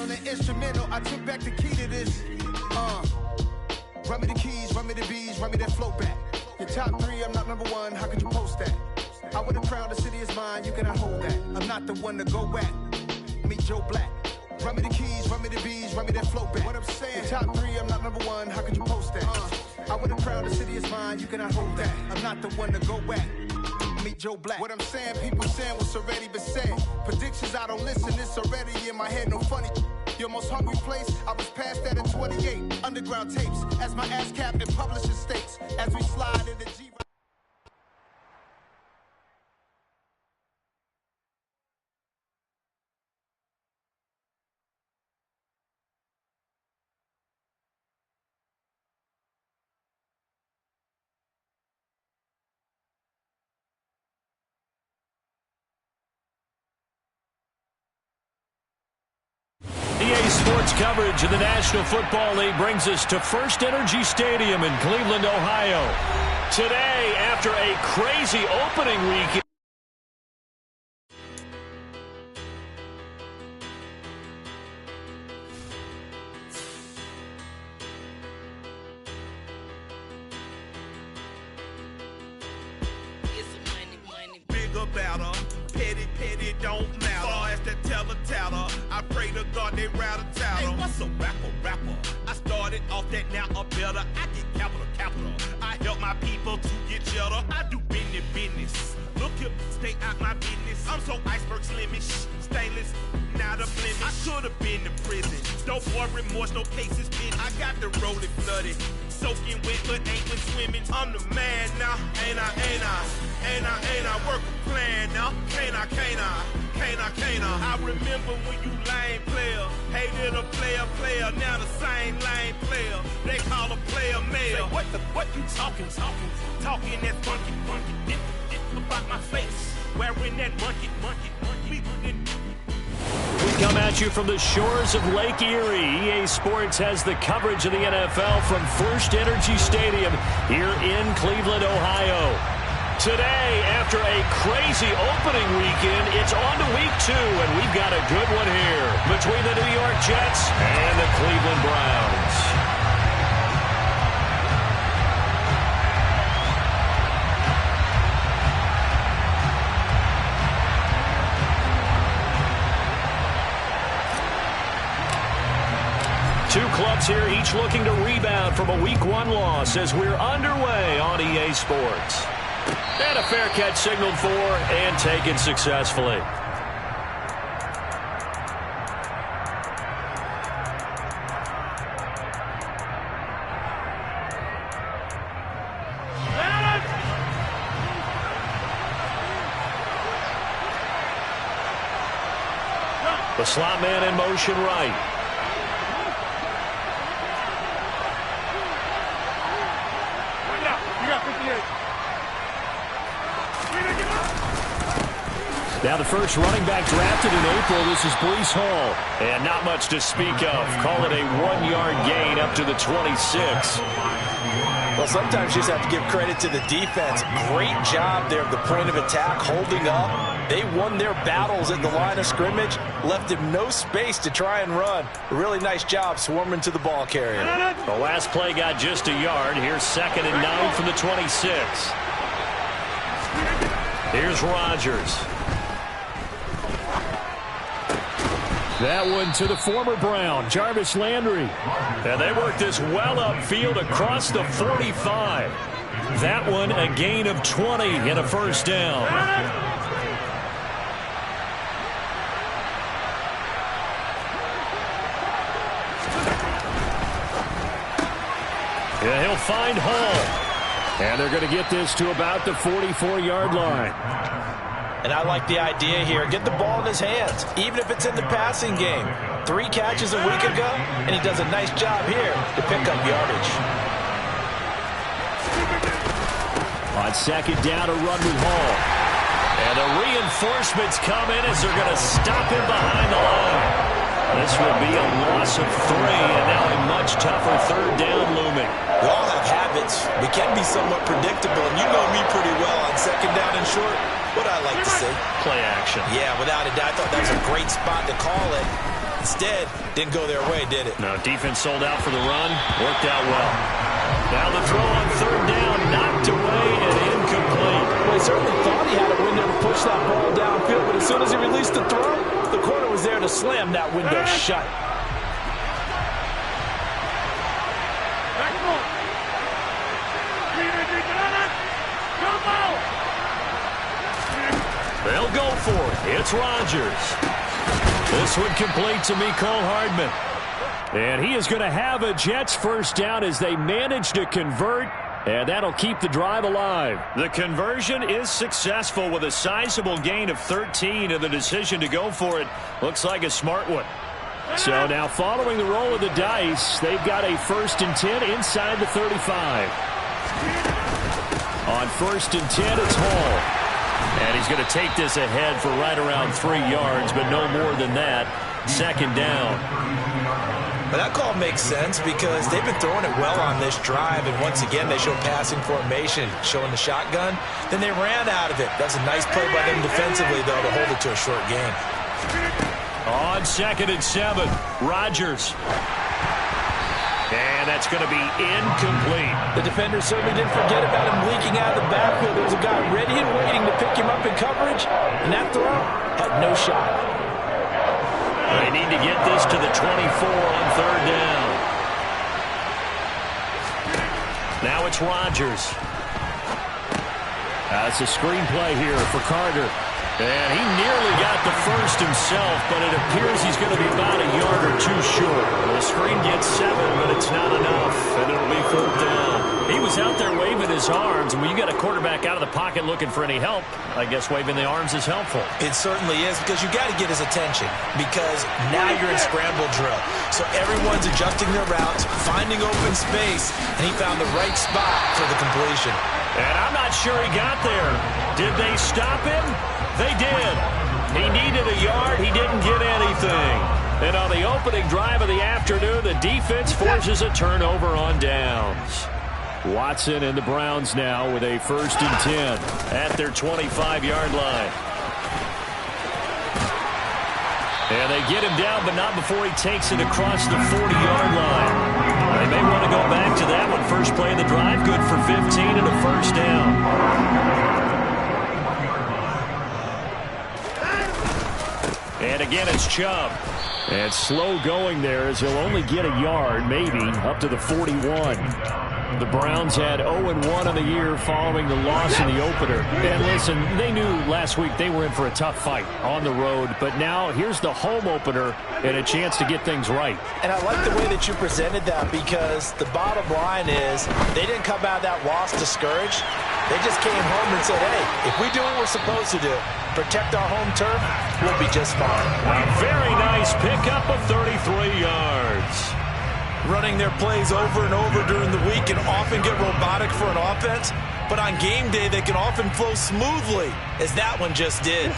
on the instrumental, I took back the key to this. Run me the keys, run me the bees, run me that flow back. Your top three, I'm not number one, how could you post that? I would have crowned the city is mine, you cannot hold that. I'm not the one to go back. Meet Joe Black. Run me the keys, run me the bees, run me that flow back. What I'm saying, your top three, I'm not number one, how could you post that? I would have crowned the city is mine, you cannot hold that. I'm not the one to go back. Meet Joe Black. What I'm saying, people saying what's already been said. Predictions, I don't listen, it's already in my head, no funny. Your most hungry place, I was past that at 28. Underground tapes, as my ass cap in publishing states. As we slide into G. EA Sports coverage of the National Football League brings us to First Energy Stadium in Cleveland, Ohio. Today, after a crazy opening weekend. Bigger, better, petty, don't matter. Far as the teller, I pray to God they rattle tattle. Hey, what's a rapper? I started off that, now I'm better. I get capital. I help my people to get cheddar. I do business. Look here, stay out my business. I'm so iceberg slimish, stainless, not a blemish. I could have been in prison. Don't worry, remorse, no cases pinned. I got the rolling flooded, soaking wet, but ain't been swimming. I'm the man now, ain't I? Work a plan now, can't I? I remember when you lame player, hated a player, now the same lame player. They call a player mayor. What you talking that funky, about my face, wearing that monkey. We come at you from the shores of Lake Erie. EA Sports has the coverage of the NFL from First Energy Stadium here in Cleveland, Ohio. Today, after a crazy opening weekend, it's on to week 2, and we've got a good one here between the New York Jets and the Cleveland Browns. Two clubs here, each looking to rebound from a Week 1 loss as we're underway on EA Sports. And a fair catch signaled for and taken successfully. The slot man in motion right. Now the first running back drafted in April, this is Breece Hall. And not much to speak of. Call it a 1-yard gain up to the 26. Well, sometimes you just have to give credit to the defense. Great job there at the point of attack, holding up. They won their battles at the line of scrimmage, left him no space to try and run. A really nice job swarming to the ball carrier. The last play got just a yard. Here's 2nd and 9 from the 26. Here's Rodgers. That one to the former Brown, Jarvis Landry. And they work this well upfield across the 45. That one a gain of 20 and a first down. Yeah, he'll find Hall. And they're going to get this to about the 44-yard line. And I like the idea here. Get the ball in his hands, even if it's in the passing game. 3 catches a week ago, and he does a nice job here to pick up yardage. On 2nd down, a run with Hall. And the reinforcements come in as they're going to stop him behind the line. This would be a loss of 3, and now a much tougher 3rd down looming. We all have habits. We can be somewhat predictable, and you know me pretty well on 2nd down and short. What I like to see. Play action. Yeah, without a doubt. I thought that was a great spot to call it. Instead, didn't go their way, did it? No, defense sold out for the run. Worked out well. Now the throw on third down. Knocked away and incomplete. Well, he certainly thought he had a window to push that ball downfield, but as soon as he released the throw, the corner was there to slam that window shut. They'll go for it. It's Rodgers. This one complete to Mecole Hardman. And he is going to have a Jets first down as they manage to convert, and that'll keep the drive alive. The conversion is successful with a sizable gain of 13, and the decision to go for it looks like a smart one. So now following the roll of the dice, they've got a 1st and 10 inside the 35. On 1st and 10, it's Hall. And he's going to take this ahead for right around 3 yards, but no more than that. 2nd down. But that call makes sense because they've been throwing it well on this drive, and once again they show passing formation, showing the shotgun. Then they ran out of it. That's a nice play by them defensively, though, to hold it to a short gain. On 2nd and 7, Rodgers. And that's going to be incomplete. The defender certainly didn't forget about him leaking out of the backfield. There was a guy ready and waiting to pick him up in coverage, and that throw had no shot. They need to get this to the 24 on 3rd down. Now it's Rodgers. It's a screenplay here for Carter. And he nearly got the first himself, but it appears he's going to be about a yard or 2 short. The screen gets 7, but it's not enough, and it'll be 4th down. He was out there waving his arms, and when you got a quarterback out of the pocket looking for any help, I guess waving the arms is helpful. It certainly is, because you got to get his attention, because now you're in scramble drill. So everyone's adjusting their routes, finding open space, and he found the right spot for the completion. And I'm not sure he got there. Did they stop him? They did. He needed a yard. He didn't get anything. And on the opening drive of the afternoon, the defense forces a turnover on downs. Watson and the Browns now with a 1st and 10 at their 25-yard line. And they get him down, but not before he takes it across the 40-yard line. They may want to go back to that one. First play of the drive, good for 15 and a 1st down. And again, it's Chubb. And slow going there as he'll only get a yard, maybe, up to the 41. The Browns had 0-1 on the year following the loss in the opener. And listen, they knew last week they were in for a tough fight on the road. But now here's the home opener and a chance to get things right. And I like the way that you presented that, because the bottom line is they didn't come out of that loss discouraged. They just came home and said, hey, if we do what we're supposed to do, protect our home turf, we'll be just fine. A very nice pickup of 33 yards. Running their plays over and over during the week can often get robotic for an offense, but on game day they can often flow smoothly, as that one just did.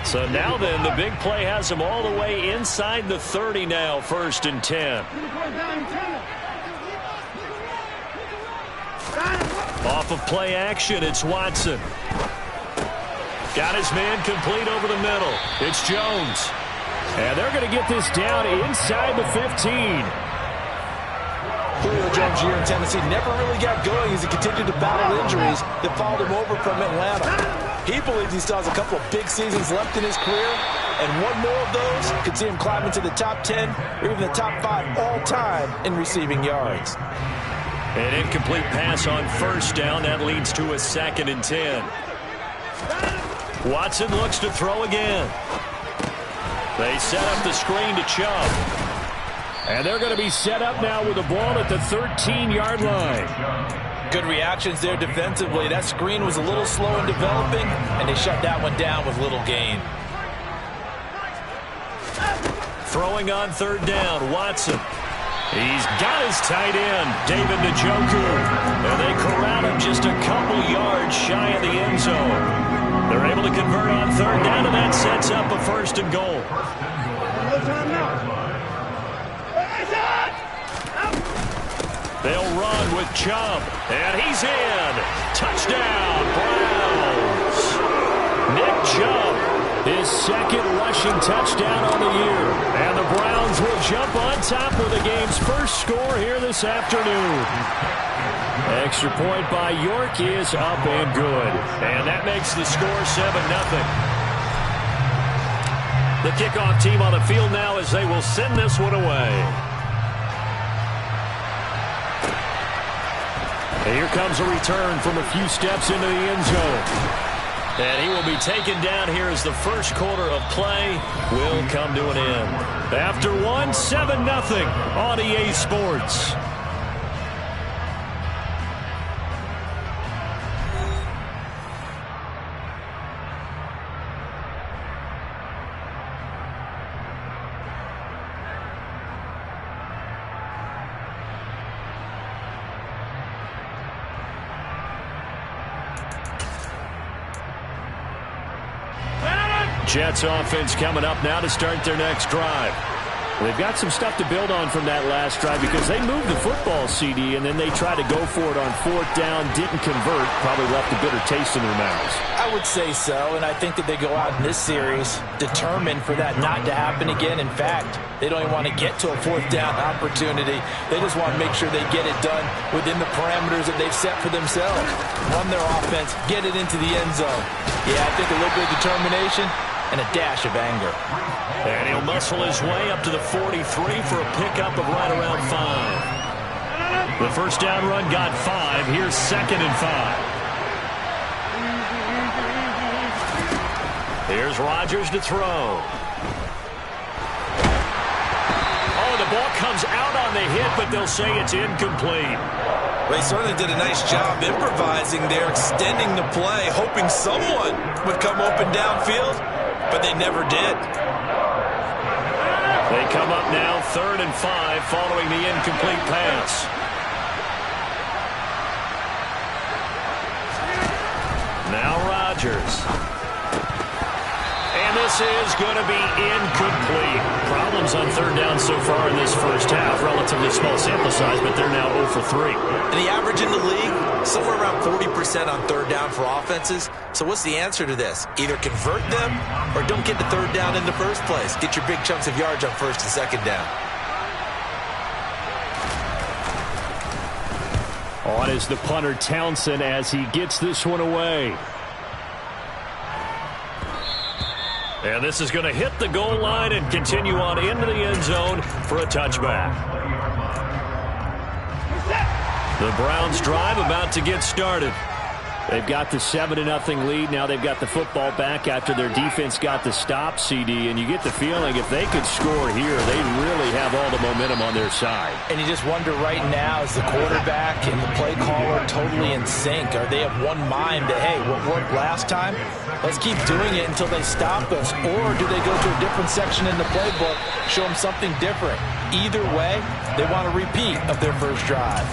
So now then, the big play has them all the way inside the 30 now, 1st and 10. Off of play action, it's Watson. Got his man complete over the middle. It's Jones. And they're going to get this down inside the 15. Julio Jones here in Tennessee never really got going as he continued to battle injuries that followed him over from Atlanta. He believes he still has a couple of big seasons left in his career, and one more of those could see him climb into the top 10 or even the top 5 all-time in receiving yards. An incomplete pass on 1st down. That leads to a 2nd and 10. Watson looks to throw again. They set up the screen to Chubb. And they're going to be set up now with the ball at the 13-yard line. Good reactions there defensively. That screen was a little slow in developing, and they shut that one down with little gain. Throwing on 3rd down, Watson. He's got his tight end, David Njoku. And they corral him just a couple yards shy of the end zone. They're able to convert on 3rd down, and that sets up a 1st and goal. They'll run with Chubb, and he's in. Touchdown, Browns. Chubb, his second rushing touchdown on the year. And the Browns will jump on top with the game's first score here this afternoon. Extra point by York is up and good. And that makes the score 7-0. The kickoff team on the field now as they will send this one away. Here comes a return from a few steps into the end zone. And he will be taken down here as the first quarter of play will come to an end. After one, 7-0 on EA Sports. Jets offense coming up now to start their next drive. They've got some stuff to build on from that last drive because they moved the football, CD, and then they tried to go for it on fourth down, didn't convert, probably left a bitter taste in their mouths. I would say so, and I think that they go out in this series determined for that not to happen again. In fact, they don't even want to get to a fourth down opportunity. They just want to make sure they get it done within the parameters that they've set for themselves. Run their offense, get it into the end zone. Yeah, I think a little bit of determination and a dash of anger. And he'll muscle his way up to the 43 for a pickup of right around 5. The first down run got 5. Here's 2nd and 5. Here's Rodgers to throw. Oh, the ball comes out on the hit, but they'll say it's incomplete. Well, they certainly did a nice job improvising there, extending the play, hoping someone would come open downfield, but they never did. They come up now 3rd and 5 following the incomplete pass. Now Rodgers. And this is going to be incomplete. Problems on 3rd down so far in this first half. Relatively small sample size, but they're now 0 for 3. And the average in the league, somewhere around 40% on 3rd down for offenses. So what's the answer to this? Either convert them or don't get the 3rd down in the first place. Get your big chunks of yards on 1st and 2nd down. On is the punter Townsend as he gets this one away. And this is going to hit the goal line and continue on into the end zone for a touchback. The Browns drive about to get started. They've got the 7-0 lead. Now they've got the football back after their defense got the stop, CD. And you get the feeling if they could score here, they really have all the momentum on their side. And you just wonder right now, is the quarterback and the play caller totally in sync? Are they of one mind that, hey, what worked last time? Let's keep doing it until they stop us. Or do they go to a different section in the playbook, show them something different? Either way, they want a repeat of their first drive.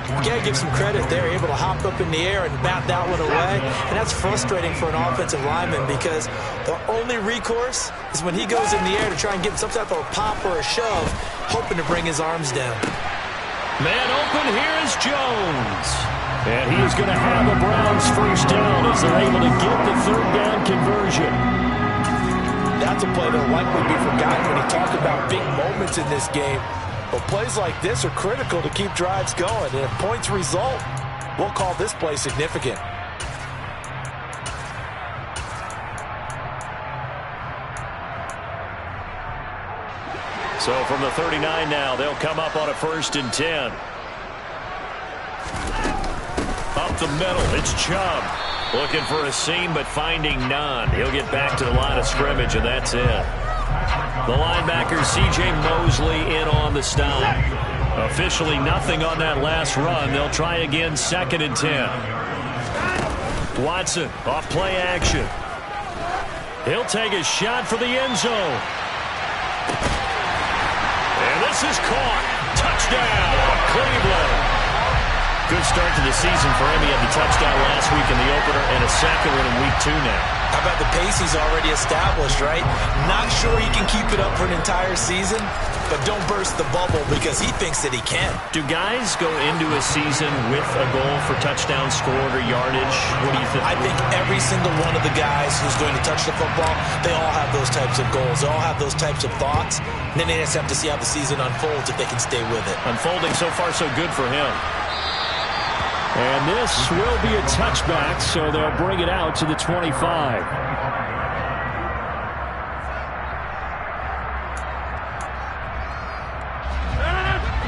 You got to give some credit. They're able to hop up in the air and bat that one away. And that's frustrating for an offensive lineman because the only recourse is when he goes in the air to try and get some type of a pop or a shove, hoping to bring his arms down. Man open, here is Jones. And he is going to have a Browns first down as they're able to get the 3rd down conversion. That's a play that will likely be forgotten when you talk about big moments in this game. But plays like this are critical to keep drives going. And if points result, we'll call this play significant. So from the 39 now, they'll come up on a 1st and 10. Up the middle, it's Chubb. Looking for a seam, but finding none. He'll get back to the line of scrimmage, and that's it. The linebacker, C.J. Mosley, in on the stop. Officially nothing on that last run. They'll try again, 2nd and 10. Watson, off play action. He'll take a shot for the end zone. And this is caught. Touchdown, Cleveland. Good start to the season for him. He had the touchdown last week in the opener and a second one in week 2 now. How about the pace he's already established, right? Not sure he can keep it up for an entire season, but don't burst the bubble because he thinks that he can. Do guys go into a season with a goal for touchdown scored or yardage? What do you think? I think every single one of the guys who's going to touch the football, they all have those types of goals. They all have those types of thoughts. And then they just have to see how the season unfolds if they can stay with it. Unfolding so far so good for him. And this will be a touchback, so they'll bring it out to the 25.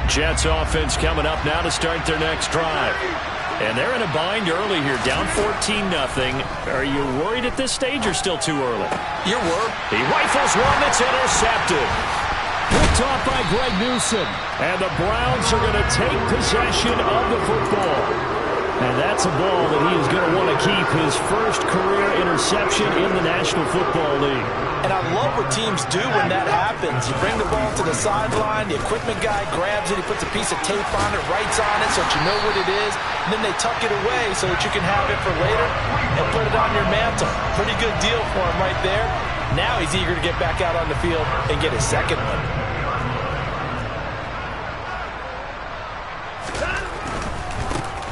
Jets offense coming up now to start their next drive. And they're in a bind early here, down 14-0. Are you worried at this stage or still too early? You're worried. He rifles one that's intercepted. Picked off by Greg Newsom. And the Browns are going to take possession of the football. And that's a ball that he is going to want to keep, his first career interception in the National Football League. And I love what teams do when that happens. You bring the ball to the sideline, the equipment guy grabs it, he puts a piece of tape on it, writes on it so that you know what it is, and then they tuck it away so that you can have it for later and put it on your mantle. Pretty good deal for him right there. Now he's eager to get back out on the field and get his second one.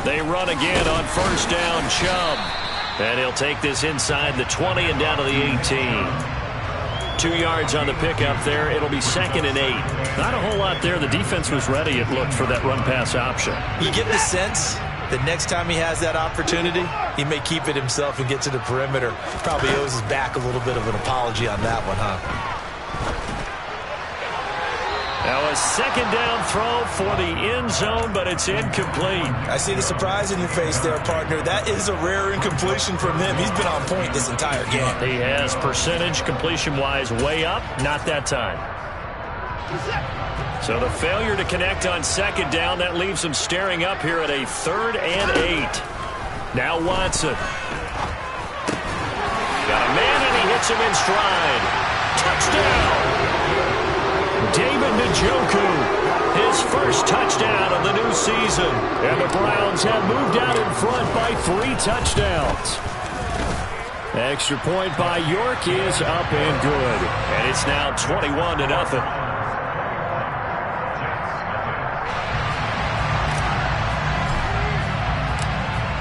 They run again on first down, Chubb. And he'll take this inside the 20 and down to the 18. 2 yards on the pickup there. It'll be 2nd and 8. Not a whole lot there. The defense was ready, it looked, for that run-pass option. You get the sense that next time he has that opportunity, he may keep it himself and get to the perimeter. Probably owes his back a little bit of an apology on that one, huh? Now a 2nd down throw for the end zone, but it's incomplete. I see the surprise in your face there, partner. That is a rare incompletion from him. He's been on point this entire game. He has percentage completion-wise way up, not that time. So the failure to connect on 2nd down, that leaves him staring up here at a 3rd and 8. Now Watson. Got a man and he hits him in stride. Touchdown! David Njoku, his first touchdown of the new season. And the Browns have moved out in front by 3 touchdowns. Extra point by York is up and good. And it's now 21-0.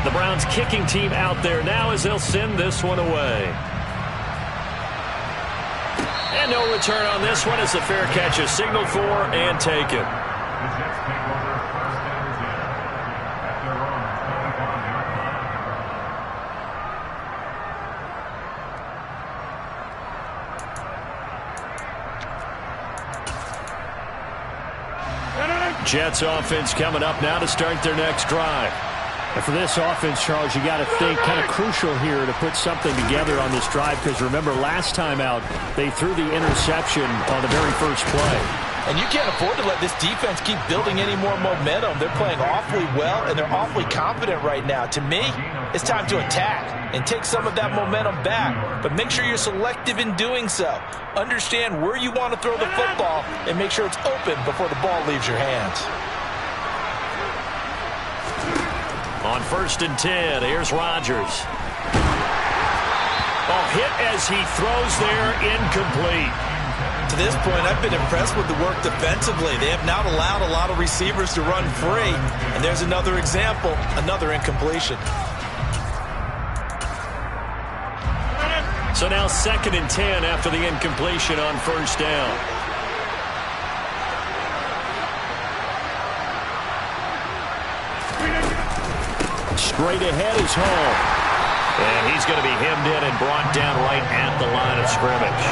The Browns kicking team out there now as they'll send this one away. And no return on this one as the fair catch is signaled for and taken. Jets offense coming up now to start their next drive. And for this offense, Charles, you got to think kind of crucial here to put something together on this drive, because remember last time out they threw the interception on the very first play. And you can't afford to let this defense keep building any more momentum. They're playing awfully well, and they're awfully confident right now. To me, it's time to attack and take some of that momentum back. But make sure you're selective in doing so. Understand where you want to throw the football and make sure it's open before the ball leaves your hands. On 1st and 10, here's Rodgers. Oh, hit as he throws there, incomplete. To this point, I've been impressed with the work defensively. They have not allowed a lot of receivers to run free. And there's another example, another incompletion. So now 2nd and 10 after the incompletion on 1st down. Straight ahead is Hall. And he's going to be hemmed in and brought down right at the line of scrimmage.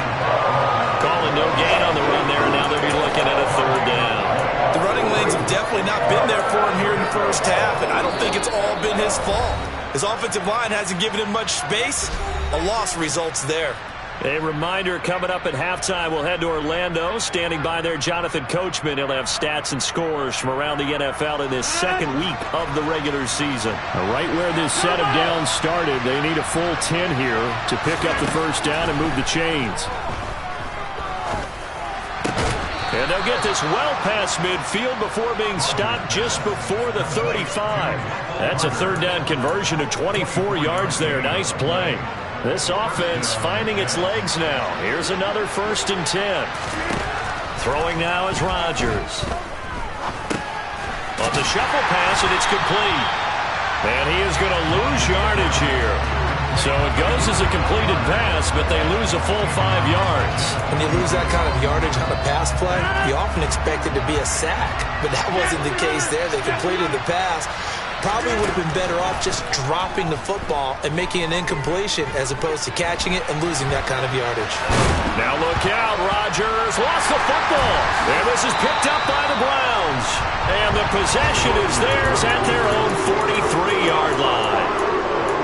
Calling no gain on the run there, and now they'll be looking at a 3rd down. The running lanes have definitely not been there for him here in the first half, and I don't think it's all been his fault. His offensive line hasn't given him much space. A loss results there. A reminder coming up at halftime, we'll head to Orlando. Standing by there, Jonathan Coachman. He'll have stats and scores from around the NFL in this 2nd week of the regular season. Right where this set of downs started, they need a full 10 here to pick up the 1st down and move the chains. And they'll get this well past midfield before being stopped just before the 35. That's a 3rd down conversion of 24 yards there. Nice play. This offense finding its legs now. Here's another 1st and 10. Throwing now is Rodgers. On the shuffle pass, and it's complete. And he is going to lose yardage here. So it goes as a completed pass, but they lose a full 5 yards. When you lose that kind of yardage on a pass play, you often expect it to be a sack. But that wasn't the case there. They completed the pass. Probably would have been better off just dropping the football and making an incompletion as opposed to catching it and losing that kind of yardage. Now look out. Rodgers lost the football. And this is picked up by the Browns. And the possession is theirs at their own 43-yard line.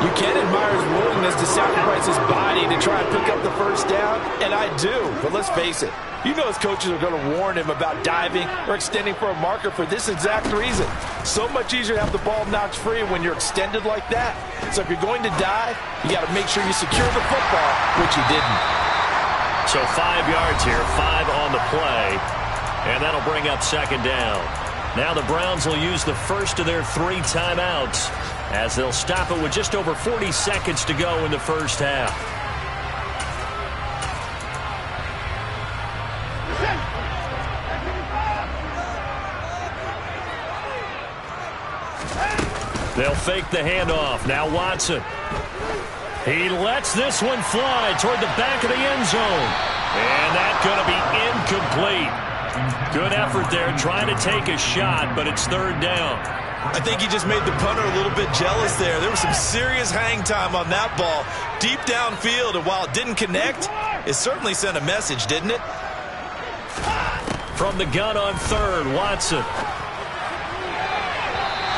You can admire his willingness to sacrifice his body to try and pick up the first down, and I do. But let's face it, you know his coaches are going to warn him about diving or extending for a marker for this exact reason. So much easier to have the ball knocked free when you're extended like that. So if you're going to dive, you got to make sure you secure the football, which he didn't. So 5 yards here, 5 on the play, and that'll bring up 2nd down. Now the Browns will use the first of their 3 timeouts, as they'll stop it with just over 40 seconds to go in the first half. They'll fake the handoff. Now Watson. He lets this one fly toward the back of the end zone. And that's going to be incomplete. Good effort there trying to take a shot, but it's 3rd down. I think he just made the punter a little bit jealous there. There was some serious hang time on that ball deep downfield, and while it didn't connect, it certainly sent a message, didn't it? From the gun on 3rd, Watson.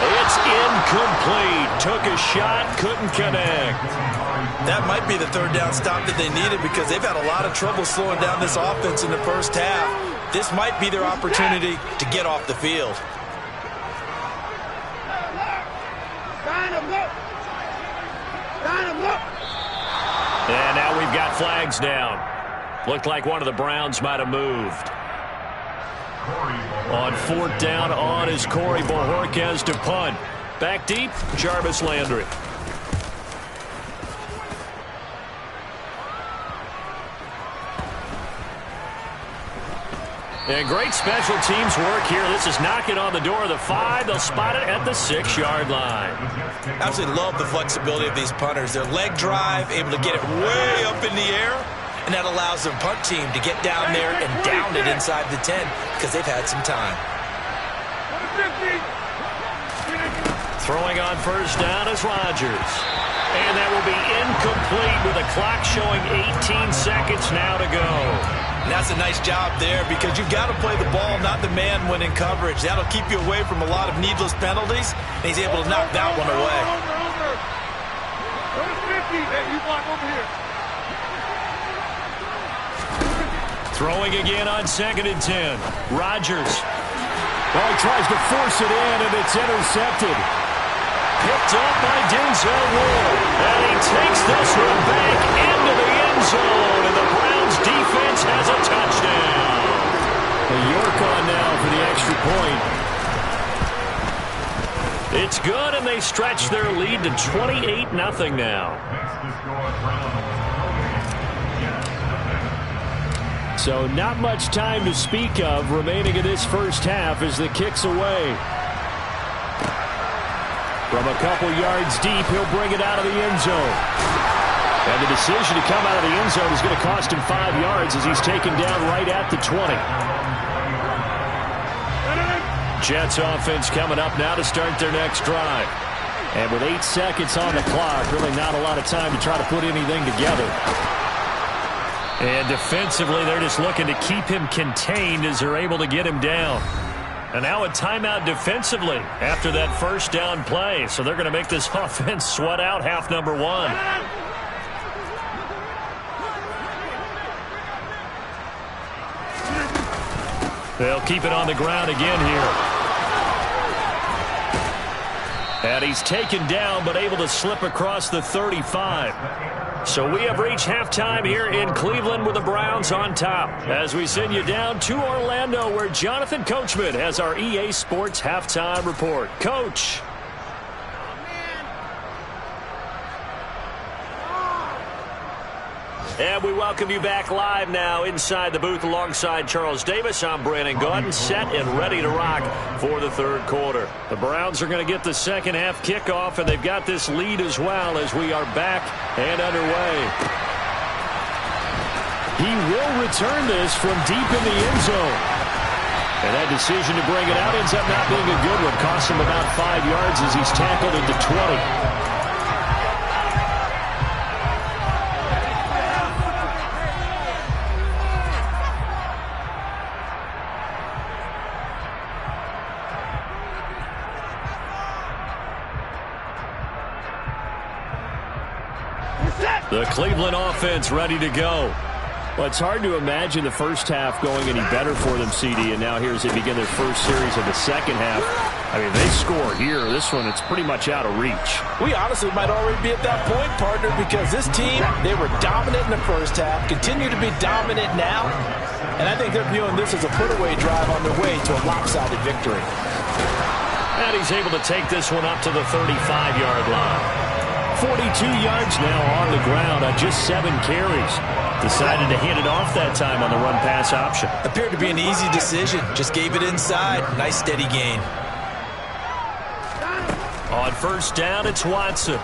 It's incomplete. Took a shot, couldn't connect. That might be the 3rd down stop that they needed because they've had a lot of trouble slowing down this offense in the first half. This might be their opportunity to get off the field. And now we've got flags down. Looked like one of the Browns might have moved. On 4th down, on is Corey Bojorquez to punt. Back deep, Jarvis Landry. And great special teams work here. This is knocking on the door of the 5. They'll spot it at the 6-yard line. Absolutely love the flexibility of these punters. Their leg drive, able to get it way up in the air, and that allows their punt team to get down there and down it inside the 10 because they've had some time. Throwing on 1st down is Rodgers. And that will be incomplete with the clock showing 18 seconds now to go. And that's a nice job there because you've got to play the ball, not the man when in coverage. That'll keep you away from a lot of needless penalties, and he's able to knock that one away. Throwing again on 2nd and 10. Rodgers. Well, he tries to force it in, and it's intercepted. Picked off by Denzel Ward. And he takes this one back into the end zone, and the Browns defense has a touchdown. York on now for the extra point. It's good, and they stretch their lead to 28-0 now. So not much time to speak of remaining in this first half as the kick's away. From a couple yards deep, he'll bring it out of the end zone. And the decision to come out of the end zone is going to cost him 5 yards as he's taken down right at the 20. Jets offense coming up now to start their next drive. And with 8 seconds on the clock, really not a lot of time to try to put anything together. And defensively, they're just looking to keep him contained as they're able to get him down. And now a timeout defensively after that first down play. So they're going to make this offense sweat out half number 1. They'll keep it on the ground again here. And he's taken down but able to slip across the 35. So we have reached halftime here in Cleveland with the Browns on top. As we send you down to Orlando where Jonathan Coachman has our EA Sports Halftime Report. Coach. And we welcome you back live now inside the booth alongside Charles Davis. I'm Brandon Gaudin, set and ready to rock for the third quarter. The Browns are going to get the second half kickoff, and they've got this lead as well as we are back and underway. He will return this from deep in the end zone. And that decision to bring it out ends up not being a good one. Costs him about 5 yards as he's tackled at the 20. The Cleveland offense ready to go. Well, it's hard to imagine the first half going any better for them, CD, and now here as they begin their first series of the second half. I mean, they score here. This one, it's pretty much out of reach. We honestly might already be at that point, partner, because this team, they were dominant in the first half, continue to be dominant now, and I think they're viewing this as a put-away drive on their way to a lopsided victory. And he's able to take this one up to the 35-yard line. 42 yards now on the ground on just 7 carries. Decided to hand it off that time on the run-pass option. Appeared to be an easy decision. Just gave it inside. Nice steady gain. On first down, it's Watson.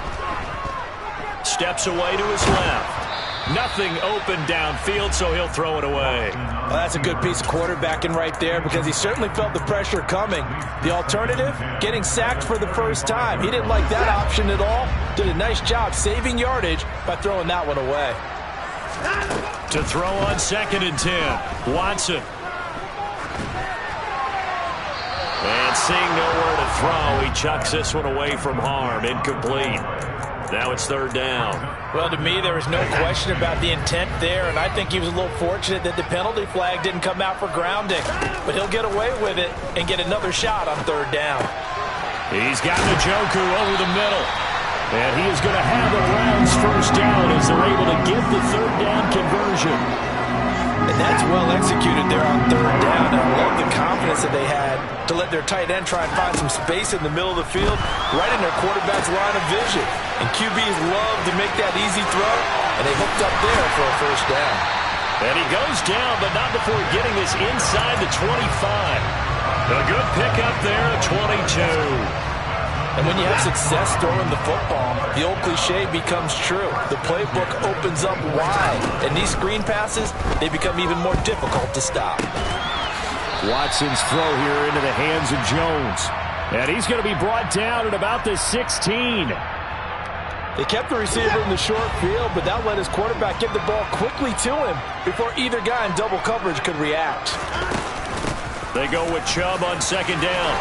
Steps away to his left. Nothing open downfield, so he'll throw it away. Well, that's a good piece of quarterbacking right there because he certainly felt the pressure coming. The alternative, getting sacked for the first time. He didn't like that option at all. Did a nice job saving yardage by throwing that one away. To throw on 2nd and 10, Watson. And seeing nowhere to throw, he chucks this one away from harm. Incomplete. Now it's 3rd down. Well, to me, there was no question about the intent there, and I think he was a little fortunate that the penalty flag didn't come out for grounding. But he'll get away with it and get another shot on 3rd down. He's got Njoku over the middle. And he is going to have the Browns first down as they're able to get the 3rd down conversion. And that's well executed there on 3rd down. And I love the confidence that they had to let their tight end try and find some space in the middle of the field, right in their quarterback's line of vision. And QBs love to make that easy throw, and they hooked up there for a first down. And he goes down, but not before getting this inside the 25. A good pickup there at 22. And when you have success throwing the football, the old cliche becomes true. The playbook opens up wide, and these screen passes, they become even more difficult to stop. Watson's throw here into the hands of Jones. And he's going to be brought down at about the 16. They kept the receiver in the short field, but that let his quarterback get the ball quickly to him before either guy in double coverage could react. They go with Chubb on 2nd down.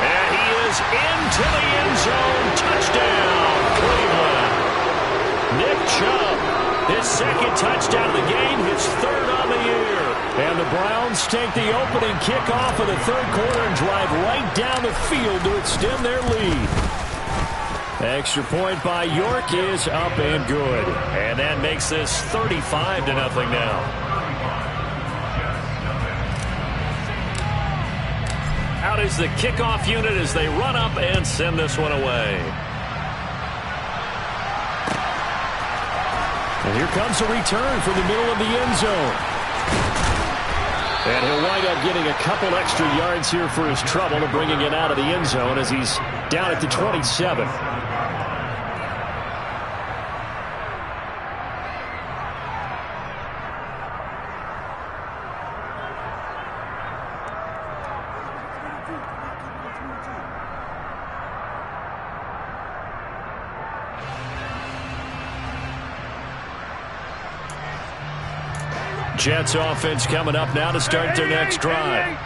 And he is into the end zone. Touchdown, Cleveland. Nick Chubb, his 2nd touchdown of the game, his 3rd on the year. And the Browns take the opening kickoff of the 3rd quarter and drive right down the field to extend their lead. Extra point by York is up and good. And that makes this 35-0 now. Out is the kickoff unit as they run up and send this one away. And here comes a return from the middle of the end zone. And he'll wind up getting a couple extra yards here for his trouble to bringing it out of the end zone as he's down at the 27. Jets offense coming up now to start their next drive.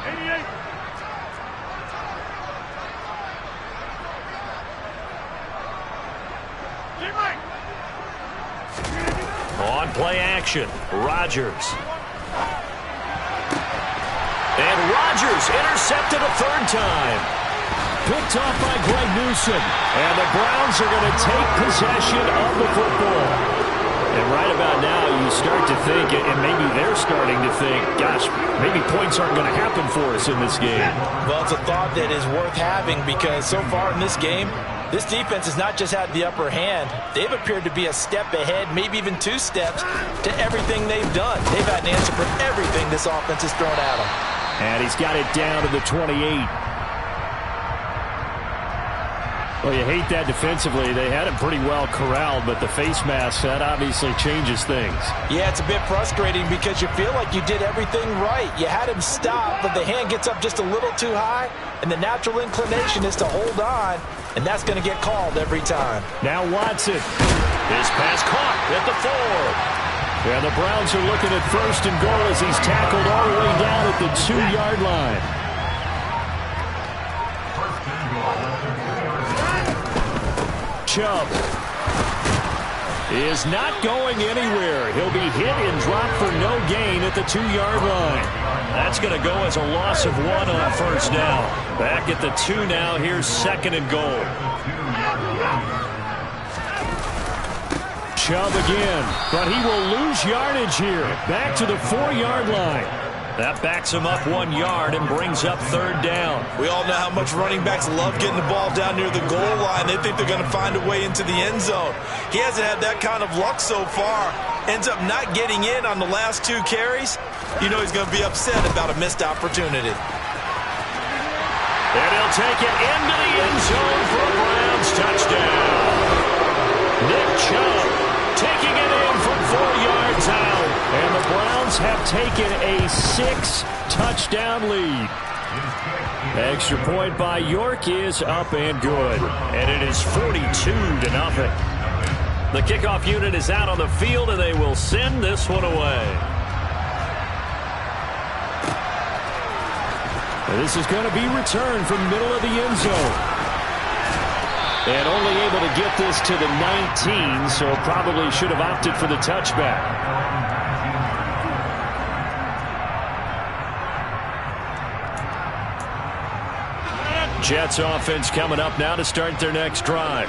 On play action, Rodgers. And Rodgers intercepted a 3rd time. Picked off by Greg Newsome. And the Browns are going to take possession of the football. And right about now, you start to think, and maybe they're starting to think, gosh, maybe points aren't going to happen for us in this game. Well, it's a thought that is worth having because so far in this game, this defense has not just had the upper hand. They've appeared to be a step ahead, maybe even 2 steps to everything they've done. They've had an answer for everything this offense has thrown at them. And he's got it down to the 28. Well, you hate that defensively. They had him pretty well corralled, but the face mask, that obviously changes things. Yeah, it's a bit frustrating because you feel like you did everything right. You had him stop, but the hand gets up just a little too high, and the natural inclination is to hold on, and that's going to get called every time. Now Watson. His pass caught at the 4. And the Browns are looking at 1st and goal as he's tackled all the way down at the 2-yard line. Chubb is not going anywhere. He'll be hit and dropped for no gain at the 2-yard line. That's going to go as a loss of 1 on 1st down. Back at the 2 now. Here's 2nd and goal. Chubb again, but he will lose yardage here. Back to the 4-yard line. That backs him up 1 yard and brings up 3rd down. We all know how much running backs love getting the ball down near the goal line. They think they're going to find a way into the end zone. He hasn't had that kind of luck so far. Ends up not getting in on the last 2 carries. You know he's going to be upset about a missed opportunity. And he'll take it into the end zone for a Browns touchdown. Nick Chubb taking it in from 4 yards out. And the Browns have taken a 6-touchdown lead. Extra point by York is up and good. And it is 42-0. The kickoff unit is out on the field, and they will send this one away. And this is going to be returned from the middle of the end zone. And only able to get this to the 19, so probably should have opted for the touchback. Jets offense coming up now to start their next drive.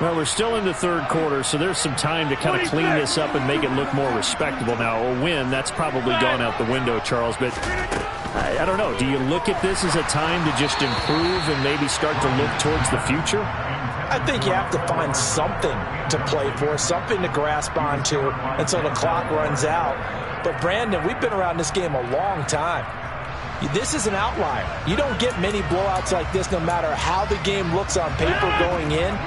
Well, we're still in the 3rd quarter, so there's some time to kind of clean this up and make it look more respectable. Now, a win, that's probably gone out the window, Charles, but I don't know. Do you look at this as a time to just improve and maybe start to look towards the future? I think you have to find something to play for, something to grasp onto until the clock runs out. But, Brandon, we've been around this game a long time. This is an outlier. You don't get many blowouts like this no matter how the game looks on paper going in.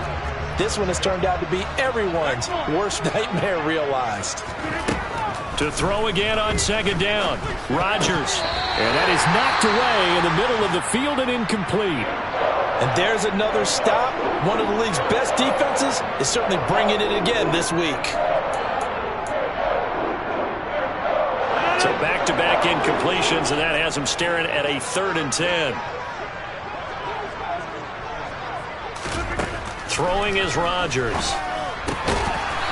This one has turned out to be everyone's worst nightmare realized. To throw again on 2nd down. Rodgers. And that is knocked away in the middle of the field and incomplete. And there's another stop. One of the league's best defenses is certainly bringing it again this week. So back-to-back incompletions, and that has him staring at a 3rd and 10. Throwing is Rodgers.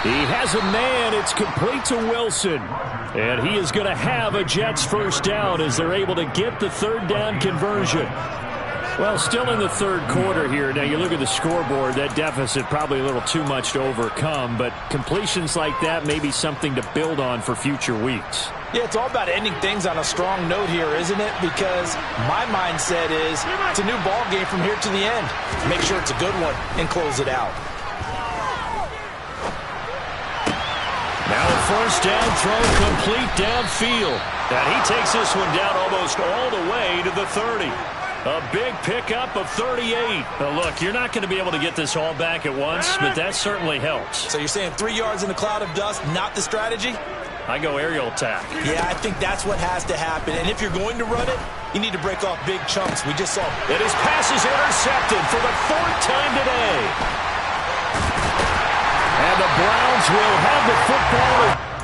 He has a man. It's complete to Wilson. And he is going to have a Jets 1st down as they're able to get the 3rd down conversion. Well, still in the 3rd quarter here. Now, you look at the scoreboard, that deficit probably a little too much to overcome, but completions like that may be something to build on for future weeks. Yeah, it's all about ending things on a strong note here, isn't it? Because my mindset is it's a new ball game from here to the end. Make sure it's a good one and close it out. Now a 1st down throw complete downfield. And he takes this one down almost all the way to the 30. A big pickup of 38. Now look, you're not going to be able to get this all back at once, but that certainly helps. So you're saying 3 yards in a cloud of dust, not the strategy? I go aerial attack. Yeah, I think that's what has to happen. And if you're going to run it, you need to break off big chunks. We just saw it. His pass is intercepted for the 4th time today. And the Browns will have the football.